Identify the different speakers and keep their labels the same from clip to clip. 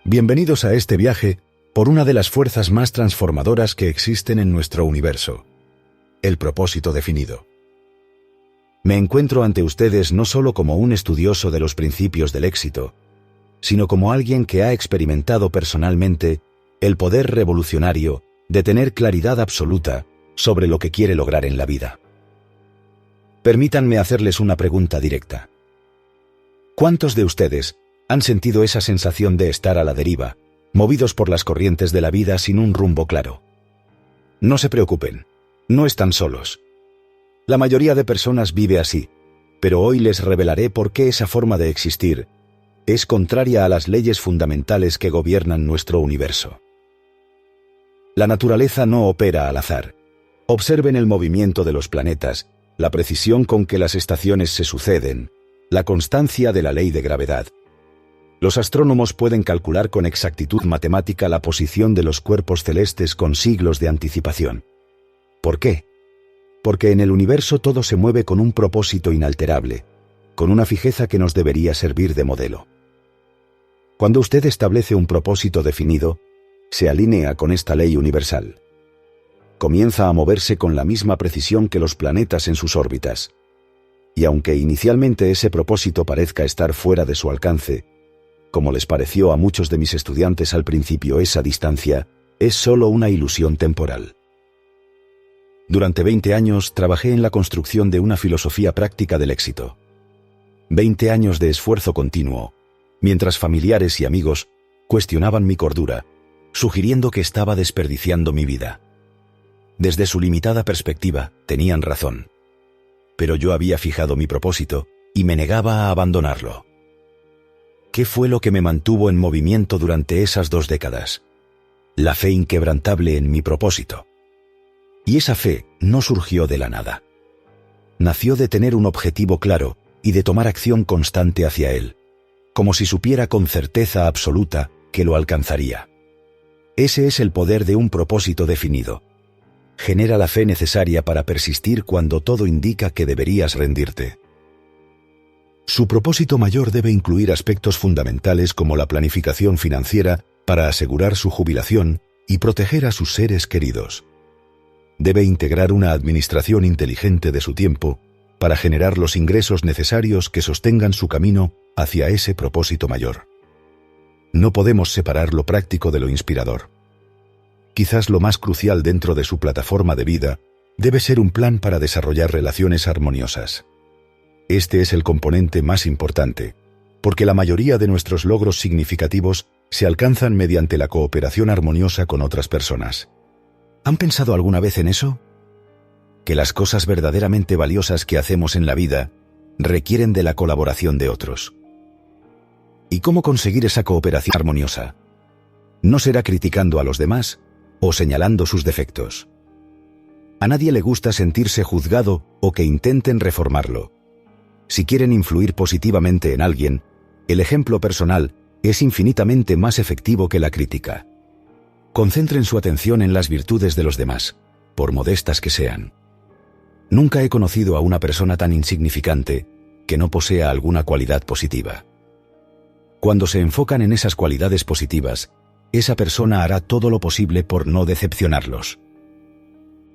Speaker 1: Bienvenidos a este viaje por una de las fuerzas más transformadoras que existen en nuestro universo, el propósito definido. Me encuentro ante ustedes no solo como un estudioso de los principios del éxito, sino como alguien que ha experimentado personalmente el poder revolucionario de tener claridad absoluta sobre lo que quiere lograr en la vida. Permítanme hacerles una pregunta directa. ¿Cuántos de ustedes han sentido esa sensación de estar a la deriva, movidos por las corrientes de la vida sin un rumbo claro? No se preocupen, no están solos. La mayoría de personas vive así, pero hoy les revelaré por qué esa forma de existir es contraria a las leyes fundamentales que gobiernan nuestro universo. La naturaleza no opera al azar. Observen el movimiento de los planetas, la precisión con que las estaciones se suceden, la constancia de la ley de gravedad. Los astrónomos pueden calcular con exactitud matemática la posición de los cuerpos celestes con siglos de anticipación. ¿Por qué? Porque en el universo todo se mueve con un propósito inalterable, con una fijeza que nos debería servir de modelo. Cuando usted establece un propósito definido, se alinea con esta ley universal. Comienza a moverse con la misma precisión que los planetas en sus órbitas. Y aunque inicialmente ese propósito parezca estar fuera de su alcance, como les pareció a muchos de mis estudiantes al principio, esa distancia es solo una ilusión temporal. Durante 20 años trabajé en la construcción de una filosofía práctica del éxito. 20 años de esfuerzo continuo, mientras familiares y amigos cuestionaban mi cordura, sugiriendo que estaba desperdiciando mi vida. Desde su limitada perspectiva, tenían razón. Pero yo había fijado mi propósito y me negaba a abandonarlo. ¿Qué fue lo que me mantuvo en movimiento durante esas 2 décadas? La fe inquebrantable en mi propósito. Y esa fe no surgió de la nada. Nació de tener un objetivo claro y de tomar acción constante hacia él, como si supiera con certeza absoluta que lo alcanzaría. Ese es el poder de un propósito definido. Genera la fe necesaria para persistir cuando todo indica que deberías rendirte. Su propósito mayor debe incluir aspectos fundamentales como la planificación financiera para asegurar su jubilación y proteger a sus seres queridos. Debe integrar una administración inteligente de su tiempo para generar los ingresos necesarios que sostengan su camino hacia ese propósito mayor. No podemos separar lo práctico de lo inspirador. Quizás lo más crucial dentro de su plataforma de vida debe ser un plan para desarrollar relaciones armoniosas. Este es el componente más importante, porque la mayoría de nuestros logros significativos se alcanzan mediante la cooperación armoniosa con otras personas. ¿Han pensado alguna vez en eso? Que las cosas verdaderamente valiosas que hacemos en la vida requieren de la colaboración de otros. ¿Y cómo conseguir esa cooperación armoniosa? No será criticando a los demás o señalando sus defectos. A nadie le gusta sentirse juzgado o que intenten reformarlo. Si quieren influir positivamente en alguien, el ejemplo personal es infinitamente más efectivo que la crítica. Concentren su atención en las virtudes de los demás, por modestas que sean. Nunca he conocido a una persona tan insignificante que no posea alguna cualidad positiva. Cuando se enfocan en esas cualidades positivas, esa persona hará todo lo posible por no decepcionarlos.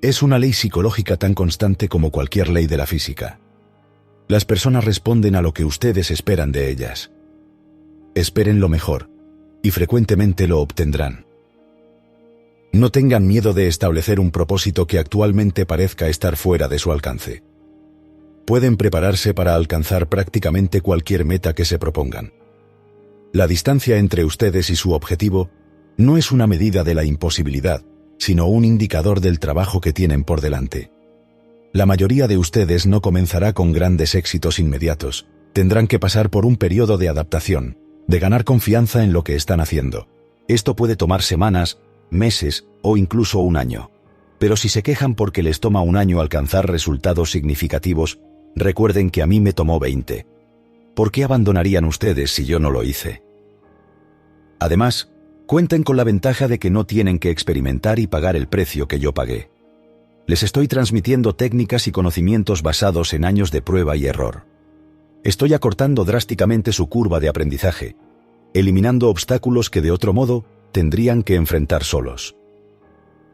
Speaker 1: Es una ley psicológica tan constante como cualquier ley de la física. Las personas responden a lo que ustedes esperan de ellas. Esperen lo mejor, y frecuentemente lo obtendrán. No tengan miedo de establecer un propósito que actualmente parezca estar fuera de su alcance. Pueden prepararse para alcanzar prácticamente cualquier meta que se propongan. La distancia entre ustedes y su objetivo no es una medida de la imposibilidad, sino un indicador del trabajo que tienen por delante. La mayoría de ustedes no comenzará con grandes éxitos inmediatos. Tendrán que pasar por un periodo de adaptación, de ganar confianza en lo que están haciendo. Esto puede tomar semanas, meses o incluso un año. Pero si se quejan porque les toma un año alcanzar resultados significativos, recuerden que a mí me tomó 20. ¿Por qué abandonarían ustedes si yo no lo hice? Además, cuenten con la ventaja de que no tienen que experimentar y pagar el precio que yo pagué. Les estoy transmitiendo técnicas y conocimientos basados en años de prueba y error. Estoy acortando drásticamente su curva de aprendizaje, eliminando obstáculos que de otro modo tendrían que enfrentar solos.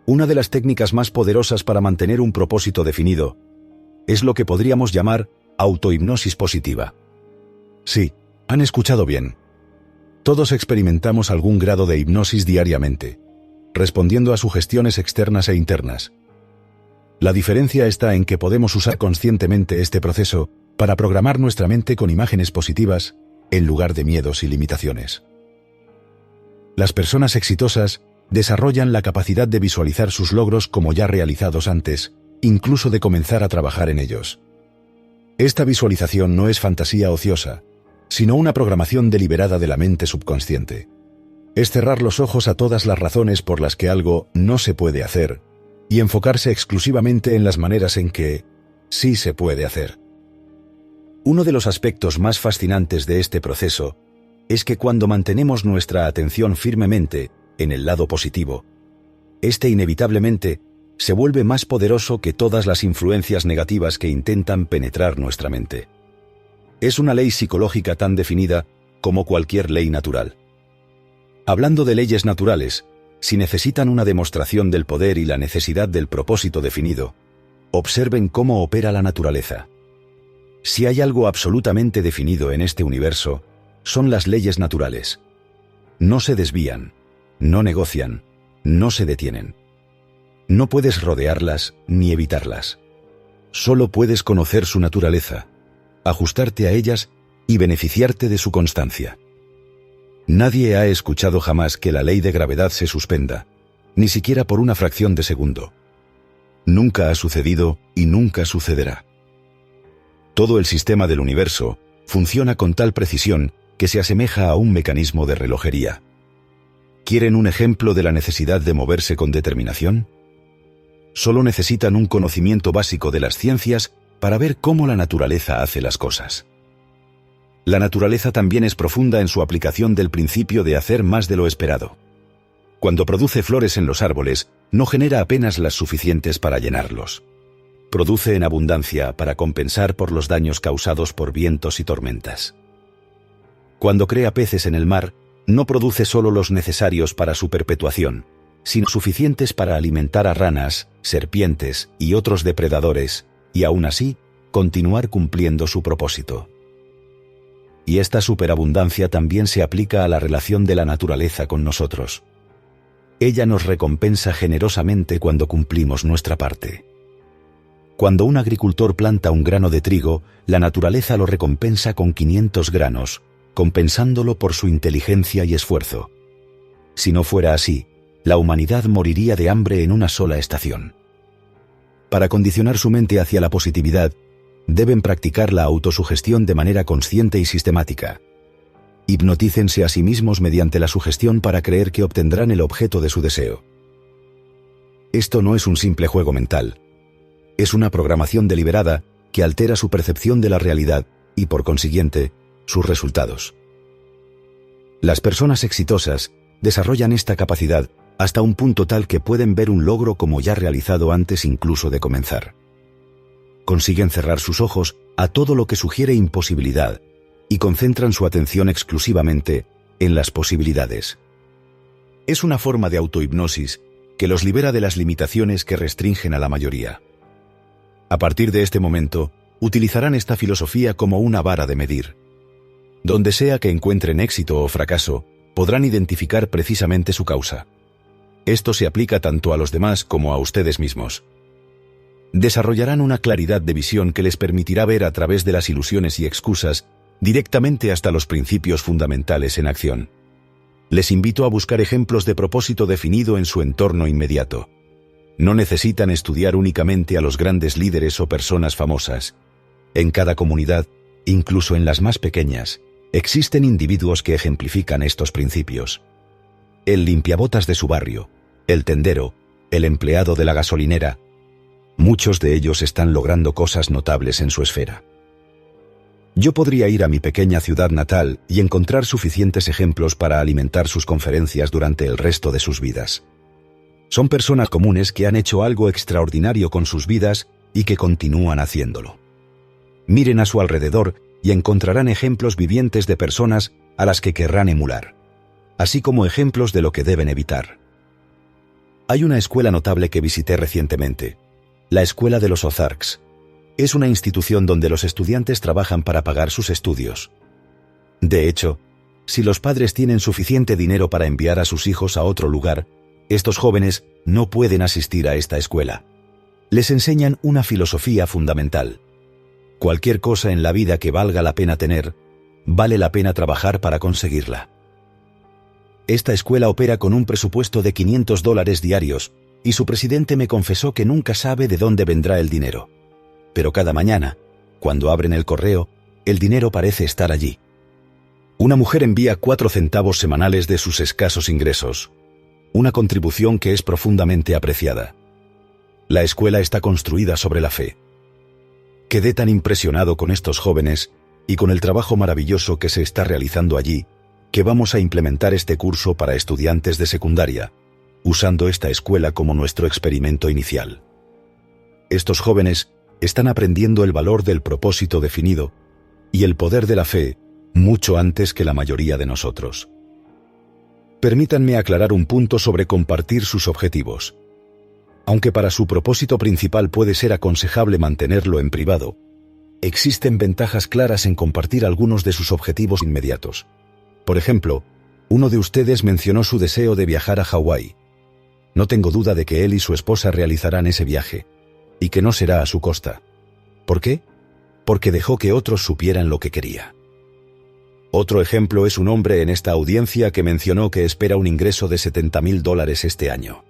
Speaker 1: Una de las técnicas más poderosas para mantener un propósito definido es lo que podríamos llamar autohipnosis positiva. Sí, han escuchado bien. Todos experimentamos algún grado de hipnosis diariamente, respondiendo a sugestiones externas e internas. La diferencia está en que podemos usar conscientemente este proceso para programar nuestra mente con imágenes positivas en lugar de miedos y limitaciones. Las personas exitosas desarrollan la capacidad de visualizar sus logros como ya realizados antes, incluso de comenzar a trabajar en ellos. Esta visualización no es fantasía ociosa, sino una programación deliberada de la mente subconsciente. Es cerrar los ojos a todas las razones por las que algo no se puede hacer y enfocarse exclusivamente en las maneras en que sí se puede hacer. Uno de los aspectos más fascinantes de este proceso es que cuando mantenemos nuestra atención firmemente en el lado positivo, este inevitablemente se vuelve más poderoso que todas las influencias negativas que intentan penetrar nuestra mente. Es una ley psicológica tan definida como cualquier ley natural. Hablando de leyes naturales, si necesitan una demostración del poder y la necesidad del propósito definido, observen cómo opera la naturaleza. Si hay algo absolutamente definido en este universo, son las leyes naturales. No se desvían, no negocian, no se detienen. No puedes rodearlas ni evitarlas. Solo puedes conocer su naturaleza, ajustarte a ellas y beneficiarte de su constancia. Nadie ha escuchado jamás que la ley de gravedad se suspenda, ni siquiera por una fracción de segundo. Nunca ha sucedido y nunca sucederá. Todo el sistema del universo funciona con tal precisión que se asemeja a un mecanismo de relojería. ¿Quieren un ejemplo de la necesidad de moverse con determinación? Solo necesitan un conocimiento básico de las ciencias para ver cómo la naturaleza hace las cosas. La naturaleza también es profunda en su aplicación del principio de hacer más de lo esperado. Cuando produce flores en los árboles, no genera apenas las suficientes para llenarlos. Produce en abundancia para compensar por los daños causados por vientos y tormentas. Cuando crea peces en el mar, no produce solo los necesarios para su perpetuación, sino suficientes para alimentar a ranas, serpientes y otros depredadores, y aún así, continuar cumpliendo su propósito. Y esta superabundancia también se aplica a la relación de la naturaleza con nosotros. Ella nos recompensa generosamente cuando cumplimos nuestra parte. Cuando un agricultor planta un grano de trigo, la naturaleza lo recompensa con 500 granos, compensándolo por su inteligencia y esfuerzo. Si no fuera así, la humanidad moriría de hambre en una sola estación. Para condicionar su mente hacia la positividad, deben practicar la autosugestión de manera consciente y sistemática. Hipnotícense a sí mismos mediante la sugestión para creer que obtendrán el objeto de su deseo. Esto no es un simple juego mental. Es una programación deliberada que altera su percepción de la realidad y, por consiguiente, sus resultados. Las personas exitosas desarrollan esta capacidad hasta un punto tal que pueden ver un logro como ya realizado antes incluso de comenzar. Consiguen cerrar sus ojos a todo lo que sugiere imposibilidad y concentran su atención exclusivamente en las posibilidades. Es una forma de autohipnosis que los libera de las limitaciones que restringen a la mayoría. A partir de este momento, utilizarán esta filosofía como una vara de medir. Donde sea que encuentren éxito o fracaso, podrán identificar precisamente su causa. Esto se aplica tanto a los demás como a ustedes mismos. Desarrollarán una claridad de visión que les permitirá ver a través de las ilusiones y excusas directamente hasta los principios fundamentales en acción. Les invito a buscar ejemplos de propósito definido en su entorno inmediato. No necesitan estudiar únicamente a los grandes líderes o personas famosas. En cada comunidad, incluso en las más pequeñas, existen individuos que ejemplifican estos principios. El limpiabotas de su barrio, el tendero, el empleado de la gasolinera. Muchos de ellos están logrando cosas notables en su esfera. Yo podría ir a mi pequeña ciudad natal y encontrar suficientes ejemplos para alimentar sus conferencias durante el resto de sus vidas. Son personas comunes que han hecho algo extraordinario con sus vidas y que continúan haciéndolo. Miren a su alrededor y encontrarán ejemplos vivientes de personas a las que querrán emular, así como ejemplos de lo que deben evitar. Hay una escuela notable que visité recientemente, la Escuela de los Ozarks. Es una institución donde los estudiantes trabajan para pagar sus estudios. De hecho, si los padres tienen suficiente dinero para enviar a sus hijos a otro lugar, estos jóvenes no pueden asistir a esta escuela. Les enseñan una filosofía fundamental. Cualquier cosa en la vida que valga la pena tener, vale la pena trabajar para conseguirla. Esta escuela opera con un presupuesto de $500 diarios, y su presidente me confesó que nunca sabe de dónde vendrá el dinero. Pero cada mañana, cuando abren el correo, el dinero parece estar allí. Una mujer envía 4 centavos semanales de sus escasos ingresos, una contribución que es profundamente apreciada. La escuela está construida sobre la fe. Quedé tan impresionado con estos jóvenes y con el trabajo maravilloso que se está realizando allí, que vamos a implementar este curso para estudiantes de secundaria, usando esta escuela como nuestro experimento inicial. Estos jóvenes están aprendiendo el valor del propósito definido y el poder de la fe mucho antes que la mayoría de nosotros. Permítanme aclarar un punto sobre compartir sus objetivos. Aunque para su propósito principal puede ser aconsejable mantenerlo en privado, existen ventajas claras en compartir algunos de sus objetivos inmediatos. Por ejemplo, uno de ustedes mencionó su deseo de viajar a Hawái. No tengo duda de que él y su esposa realizarán ese viaje, y que no será a su costa. ¿Por qué? Porque dejó que otros supieran lo que quería. Otro ejemplo es un hombre en esta audiencia que mencionó que espera un ingreso de $70,000 este año.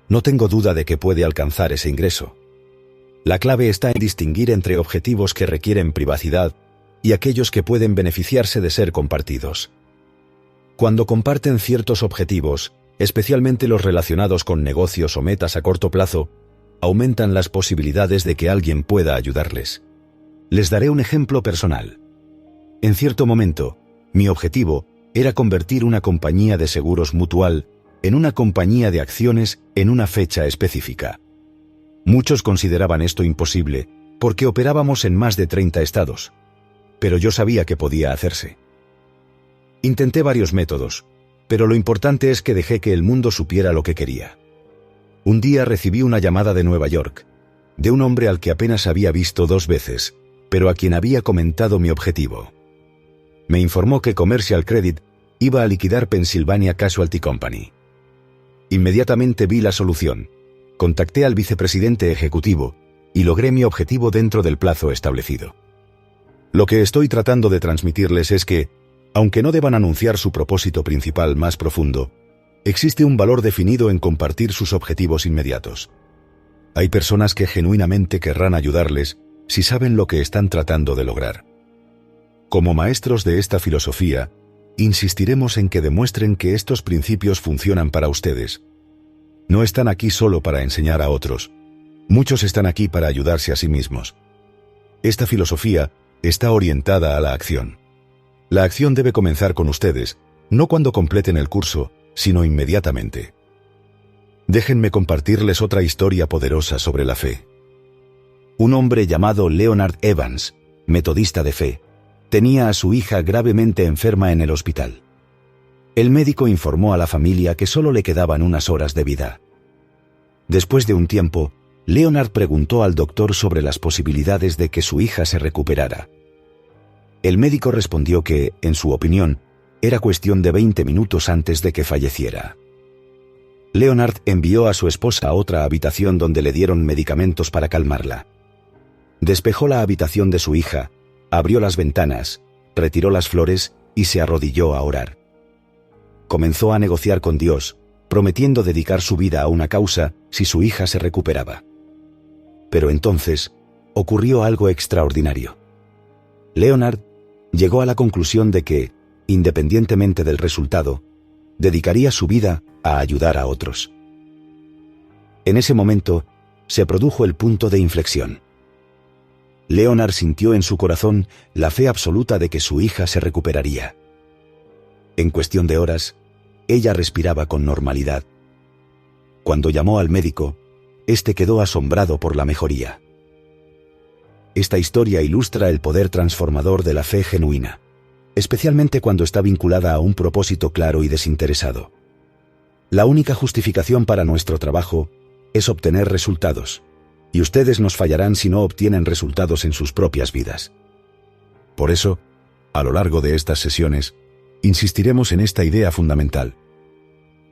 Speaker 1: No tengo duda de que puede alcanzar ese ingreso. La clave está en distinguir entre objetivos que requieren privacidad y aquellos que pueden beneficiarse de ser compartidos. Cuando comparten ciertos objetivos, especialmente los relacionados con negocios o metas a corto plazo, aumentan las posibilidades de que alguien pueda ayudarles. Les daré un ejemplo personal. En cierto momento, mi objetivo era convertir una compañía de seguros mutual en una compañía de acciones en una fecha específica. Muchos consideraban esto imposible, porque operábamos en más de 30 estados. Pero yo sabía que podía hacerse. Intenté varios métodos, pero lo importante es que dejé que el mundo supiera lo que quería. Un día recibí una llamada de Nueva York, de un hombre al que apenas había visto 2 veces, pero a quien había comentado mi objetivo. Me informó que Commercial Credit iba a liquidar Pennsylvania Casualty Company. Inmediatamente vi la solución. Contacté al vicepresidente ejecutivo y logré mi objetivo dentro del plazo establecido. Lo que estoy tratando de transmitirles es que, aunque no deban anunciar su propósito principal más profundo, existe un valor definido en compartir sus objetivos inmediatos. Hay personas que genuinamente querrán ayudarles si saben lo que están tratando de lograr. Como maestros de esta filosofía, insistiremos en que demuestren que estos principios funcionan para ustedes. No están aquí solo para enseñar a otros. Muchos están aquí para ayudarse a sí mismos. Esta filosofía está orientada a la acción. La acción debe comenzar con ustedes, no cuando completen el curso, sino inmediatamente. Déjenme compartirles otra historia poderosa sobre la fe. Un hombre llamado Leonard Evans, metodista de fe, tenía a su hija gravemente enferma en el hospital. El médico informó a la familia que solo le quedaban unas horas de vida. Después de un tiempo, Leonard preguntó al doctor sobre las posibilidades de que su hija se recuperara. El médico respondió que, en su opinión, era cuestión de 20 minutos antes de que falleciera. Leonard envió a su esposa a otra habitación donde le dieron medicamentos para calmarla. Despejó la habitación de su hija, abrió las ventanas, retiró las flores y se arrodilló a orar. Comenzó a negociar con Dios, prometiendo dedicar su vida a una causa si su hija se recuperaba. Pero entonces ocurrió algo extraordinario. Leonard llegó a la conclusión de que, independientemente del resultado, dedicaría su vida a ayudar a otros. En ese momento se produjo el punto de inflexión. Leonard sintió en su corazón la fe absoluta de que su hija se recuperaría. En cuestión de horas, ella respiraba con normalidad. Cuando llamó al médico, éste quedó asombrado por la mejoría. Esta historia ilustra el poder transformador de la fe genuina, especialmente cuando está vinculada a un propósito claro y desinteresado. La única justificación para nuestro trabajo es obtener resultados, y ustedes nos fallarán si no obtienen resultados en sus propias vidas. Por eso, a lo largo de estas sesiones, insistiremos en esta idea fundamental.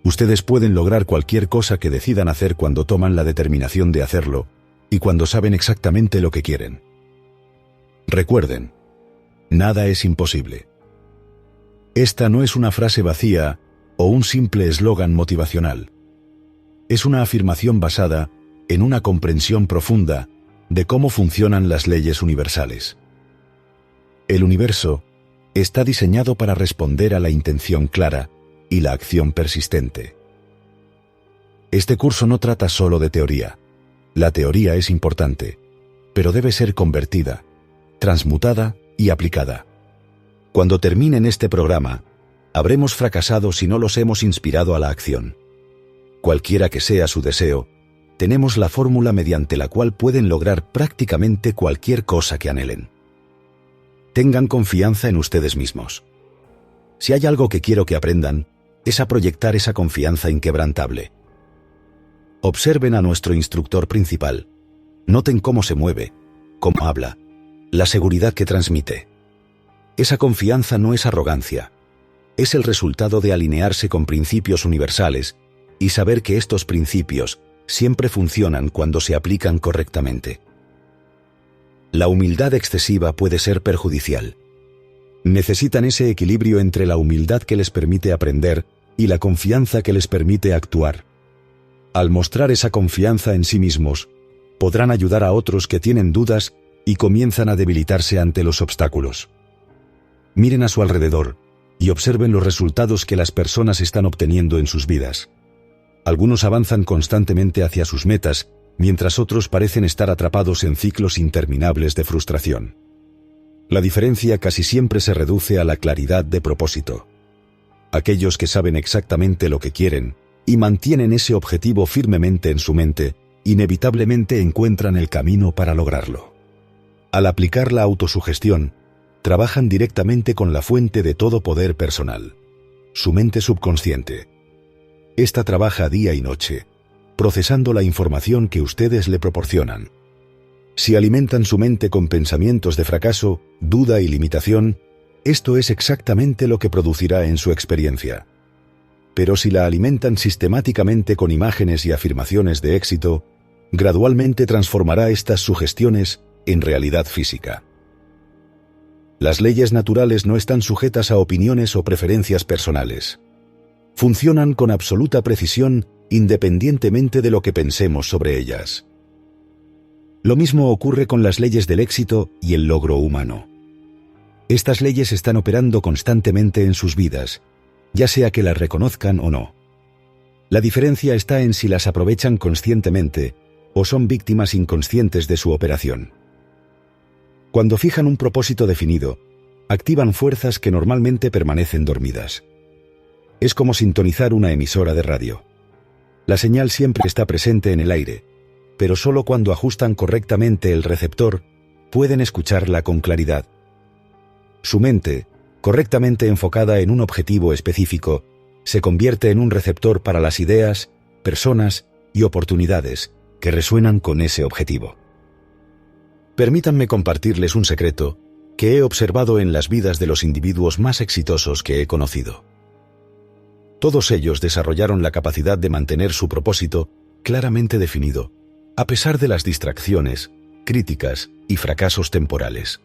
Speaker 1: Ustedes pueden lograr cualquier cosa que decidan hacer cuando toman la determinación de hacerlo y cuando saben exactamente lo que quieren. Recuerden, nada es imposible. Esta no es una frase vacía o un simple eslogan motivacional. Es una afirmación basada en una comprensión profunda de cómo funcionan las leyes universales. El universo está diseñado para responder a la intención clara y la acción persistente. Este curso no trata solo de teoría. La teoría es importante, pero debe ser convertida, transmutada y aplicada. Cuando terminen este programa, habremos fracasado si no los hemos inspirado a la acción. Cualquiera que sea su deseo, tenemos la fórmula mediante la cual pueden lograr prácticamente cualquier cosa que anhelen. Tengan confianza en ustedes mismos. Si hay algo que quiero que aprendan, es a proyectar esa confianza inquebrantable. Observen a nuestro instructor principal. Noten cómo se mueve, cómo habla, la seguridad que transmite. Esa confianza no es arrogancia. Es el resultado de alinearse con principios universales y saber que estos principios siempre funcionan cuando se aplican correctamente. La humildad excesiva puede ser perjudicial. Necesitan ese equilibrio entre la humildad que les permite aprender y la confianza que les permite actuar. Al mostrar esa confianza en sí mismos, podrán ayudar a otros que tienen dudas y comienzan a debilitarse ante los obstáculos. Miren a su alrededor y observen los resultados que las personas están obteniendo en sus vidas. Algunos avanzan constantemente hacia sus metas, mientras otros parecen estar atrapados en ciclos interminables de frustración. La diferencia casi siempre se reduce a la claridad de propósito. Aquellos que saben exactamente lo que quieren y mantienen ese objetivo firmemente en su mente, inevitablemente encuentran el camino para lograrlo. Al aplicar la autosugestión, trabajan directamente con la fuente de todo poder personal, su mente subconsciente. Esta trabaja día y noche, procesando la información que ustedes le proporcionan. Si alimentan su mente con pensamientos de fracaso, duda y limitación, esto es exactamente lo que producirá en su experiencia. Pero si la alimentan sistemáticamente con imágenes y afirmaciones de éxito, gradualmente transformará estas sugestiones en realidad física. Las leyes naturales no están sujetas a opiniones o preferencias personales. Funcionan con absoluta precisión independientemente de lo que pensemos sobre ellas. Lo mismo ocurre con las leyes del éxito y el logro humano. Estas leyes están operando constantemente en sus vidas, ya sea que las reconozcan o no. La diferencia está en si las aprovechan conscientemente o son víctimas inconscientes de su operación. Cuando fijan un propósito definido, activan fuerzas que normalmente permanecen dormidas. Es como sintonizar una emisora de radio. La señal siempre está presente en el aire, pero solo cuando ajustan correctamente el receptor, pueden escucharla con claridad. Su mente, correctamente enfocada en un objetivo específico, se convierte en un receptor para las ideas, personas y oportunidades que resuenan con ese objetivo. Permítanme compartirles un secreto que he observado en las vidas de los individuos más exitosos que he conocido. Todos ellos desarrollaron la capacidad de mantener su propósito claramente definido, a pesar de las distracciones, críticas y fracasos temporales.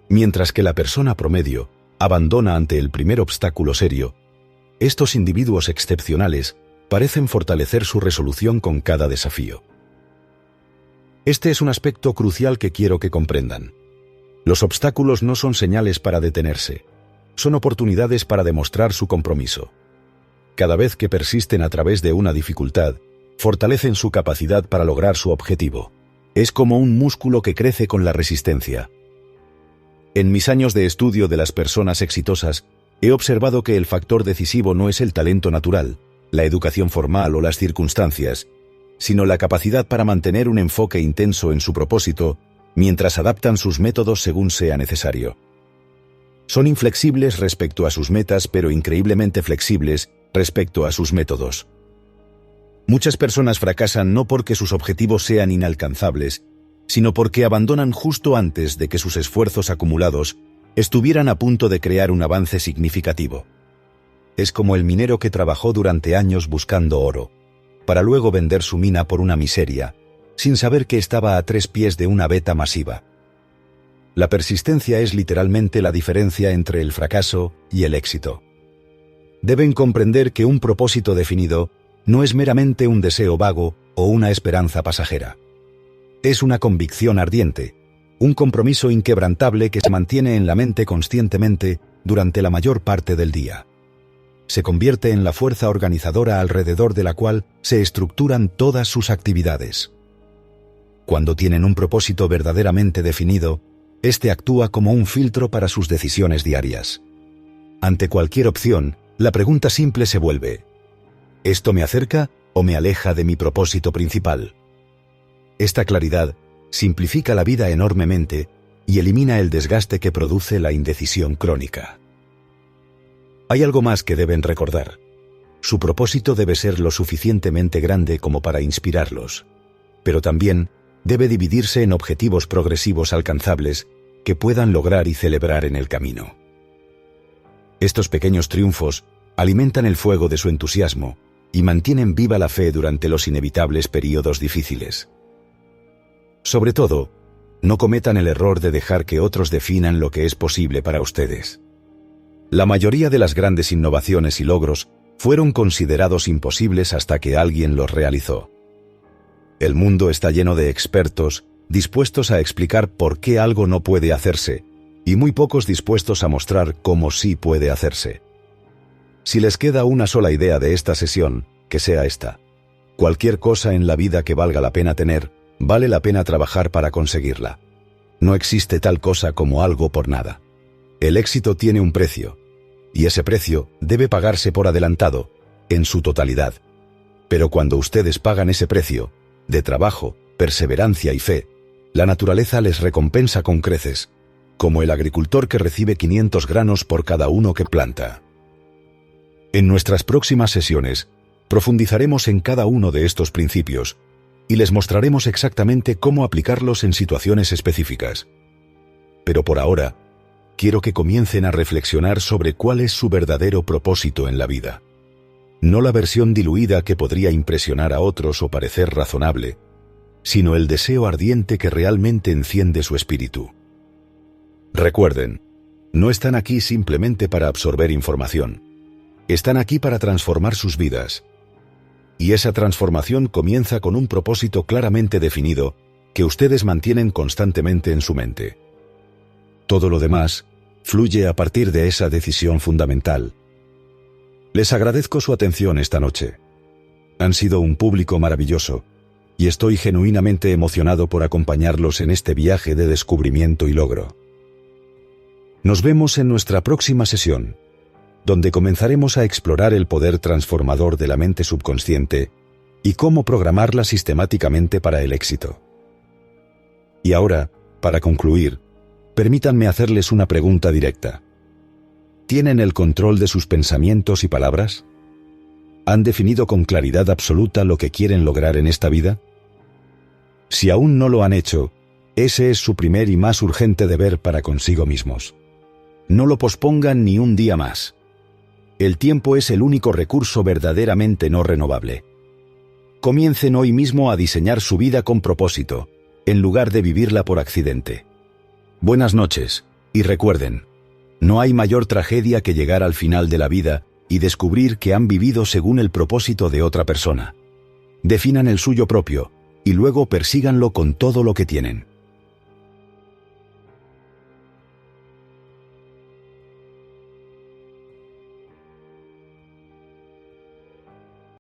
Speaker 1: Mientras que la persona promedio abandona ante el primer obstáculo serio, estos individuos excepcionales parecen fortalecer su resolución con cada desafío. Este es un aspecto crucial que quiero que comprendan. Los obstáculos no son señales para detenerse, son oportunidades para demostrar su compromiso. Cada vez que persisten a través de una dificultad, fortalecen su capacidad para lograr su objetivo. Es como un músculo que crece con la resistencia. En mis años de estudio de las personas exitosas, he observado que el factor decisivo no es el talento natural, la educación formal o las circunstancias, sino la capacidad para mantener un enfoque intenso en su propósito mientras adaptan sus métodos según sea necesario. Son inflexibles respecto a sus metas, pero increíblemente flexibles respecto a sus métodos. Muchas personas fracasan no porque sus objetivos sean inalcanzables, sino porque abandonan justo antes de que sus esfuerzos acumulados estuvieran a punto de crear un avance significativo. Es como el minero que trabajó durante años buscando oro, para luego vender su mina por una miseria, sin saber que estaba a 3 pies de una veta masiva. La persistencia es literalmente la diferencia entre el fracaso y el éxito. Deben comprender que un propósito definido no es meramente un deseo vago o una esperanza pasajera. Es una convicción ardiente, un compromiso inquebrantable que se mantiene en la mente conscientemente durante la mayor parte del día. Se convierte en la fuerza organizadora alrededor de la cual se estructuran todas sus actividades. Cuando tienen un propósito verdaderamente definido, este actúa como un filtro para sus decisiones diarias. Ante cualquier opción, la pregunta simple se vuelve: ¿esto me acerca o me aleja de mi propósito principal? Esta claridad simplifica la vida enormemente y elimina el desgaste que produce la indecisión crónica. Hay algo más que deben recordar. Su propósito debe ser lo suficientemente grande como para inspirarlos, pero también debe dividirse en objetivos progresivos alcanzables que puedan lograr y celebrar en el camino. Estos pequeños triunfos alimentan el fuego de su entusiasmo y mantienen viva la fe durante los inevitables períodos difíciles. Sobre todo, no cometan el error de dejar que otros definan lo que es posible para ustedes. La mayoría de las grandes innovaciones y logros fueron considerados imposibles hasta que alguien los realizó. El mundo está lleno de expertos dispuestos a explicar por qué algo no puede hacerse, y muy pocos dispuestos a mostrar cómo sí puede hacerse. Si les queda una sola idea de esta sesión, que sea esta: cualquier cosa en la vida que valga la pena tener, vale la pena trabajar para conseguirla. No existe tal cosa como algo por nada. El éxito tiene un precio, y ese precio debe pagarse por adelantado, en su totalidad. Pero cuando ustedes pagan ese precio, de trabajo, perseverancia y fe, la naturaleza les recompensa con creces, como el agricultor que recibe 500 granos por cada uno que planta. En nuestras próximas sesiones, profundizaremos en cada uno de estos principios y les mostraremos exactamente cómo aplicarlos en situaciones específicas. Pero por ahora, quiero que comiencen a reflexionar sobre cuál es su verdadero propósito en la vida. No la versión diluida que podría impresionar a otros o parecer razonable, sino el deseo ardiente que realmente enciende su espíritu. Recuerden, no están aquí simplemente para absorber información. Están aquí para transformar sus vidas. Y esa transformación comienza con un propósito claramente definido que ustedes mantienen constantemente en su mente. Todo lo demás fluye a partir de esa decisión fundamental. Les agradezco su atención esta noche. Han sido un público maravilloso, y estoy genuinamente emocionado por acompañarlos en este viaje de descubrimiento y logro. Nos vemos en nuestra próxima sesión, donde comenzaremos a explorar el poder transformador de la mente subconsciente y cómo programarla sistemáticamente para el éxito. Y ahora, para concluir, permítanme hacerles una pregunta directa. ¿Tienen el control de sus pensamientos y palabras? ¿Han definido con claridad absoluta lo que quieren lograr en esta vida? Si aún no lo han hecho, ese es su primer y más urgente deber para consigo mismos. No lo pospongan ni un día más. El tiempo es el único recurso verdaderamente no renovable. Comiencen hoy mismo a diseñar su vida con propósito, en lugar de vivirla por accidente. Buenas noches, y recuerden, no hay mayor tragedia que llegar al final de la vida y descubrir que han vivido según el propósito de otra persona. Definan el suyo propio, y luego persíganlo con todo lo que tienen.